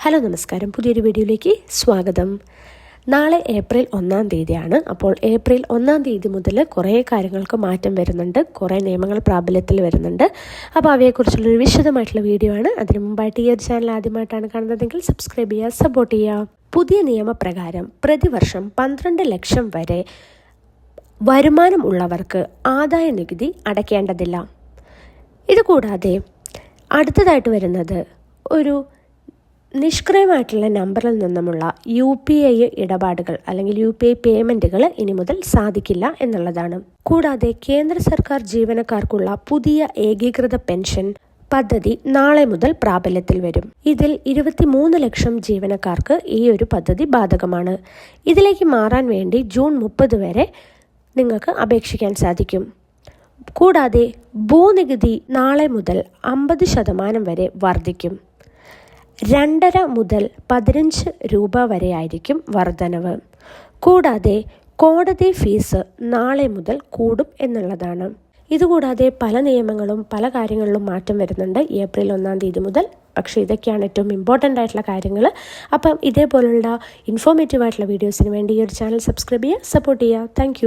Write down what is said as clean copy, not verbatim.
Hello നമസ്കാരം, പുതിയൊരു വീഡിയോയിലേക്ക് സ്വാഗതം. നാളെ ഏപ്രിൽ 1-ാം തീയതിയാണ്. അപ്പോൾ ഏപ്രിൽ 1-ാം തീയതി മുതൽ കുറേ കാര്യങ്ങൾക്ക് മാറ്റം വരുന്നുണ്ട്, കുറേ നിയമങ്ങൾ പ്രാബല്യത്തിൽ വരുന്നുണ്ട്. അപ്പോൾ അവയെക്കുറിച്ചുള്ളൊരു വിശദമായിട്ടുള്ള വീഡിയോ ആണ്. അതിനു മുമ്പായിട്ട് ഈ ഒരു ചാനൽ ആദ്യമായിട്ടാണ് കാണുന്നതെങ്കിൽ സബ്സ്ക്രൈബ് ചെയ്യുക, സപ്പോർട്ട് ചെയ്യുക. പുതിയ നിയമപ്രകാരം പ്രതിവർഷം 12 ലക്ഷം വരെ വരുമാനം ഉള്ളവർക്ക് ആദായ നികുതി അടയ്ക്കേണ്ടതില്ല. ഇതുകൂടാതെ അടുത്തതായിട്ട് വരുന്നത് ഒരു നിഷ്ക്രിയമായിട്ടുള്ള നമ്പറിൽ നിന്നുമുള്ള UPI ഇടപാടുകൾ അല്ലെങ്കിൽ UPI പേയ്മെൻറ്റുകൾ ഇനി മുതൽ സാധിക്കില്ല എന്നുള്ളതാണ്. കൂടാതെ കേന്ദ്ര സർക്കാർ ജീവനക്കാർക്കുള്ള പുതിയ ഏകീകൃത പെൻഷൻ പദ്ധതി നാളെ മുതൽ പ്രാബല്യത്തിൽ വരും. ഇതിൽ 23 ലക്ഷം ജീവനക്കാർക്ക് ഈ ഒരു പദ്ധതി ബാധകമാണ്. ഇതിലേക്ക് മാറാൻ വേണ്ടി ജൂൺ 30 വരെ നിങ്ങൾക്ക് അപേക്ഷിക്കാൻ സാധിക്കും. കൂടാതെ ഭൂനികുതി നാളെ മുതൽ 50% വരെ വർദ്ധിക്കും. 2.5 മുതൽ 15 രൂപ വരെ ആയിരിക്കും വർധനവ്. കൂടാതെ കോടതി ഫീസ് നാളെ മുതൽ കൂടും എന്നുള്ളതാണ്. ഇതുകൂടാതെ പല നിയമങ്ങളും പല കാര്യങ്ങളിലും മാറ്റം വരുന്നുണ്ട് ഏപ്രിൽ 1-ാം തീയതി മുതൽ. പക്ഷേ ഇതൊക്കെയാണ് ഏറ്റവും ഇമ്പോർട്ടൻ്റ് ആയിട്ടുള്ള കാര്യങ്ങൾ. അപ്പം ഇതേപോലുള്ള ഇൻഫോർമേറ്റീവ് ആയിട്ടുള്ള വീഡിയോസിന് വേണ്ടി ഈ ഒരു ചാനൽ സബ്സ്ക്രൈബ് ചെയ്യുക, സപ്പോർട്ട് ചെയ്യുക. താങ്ക്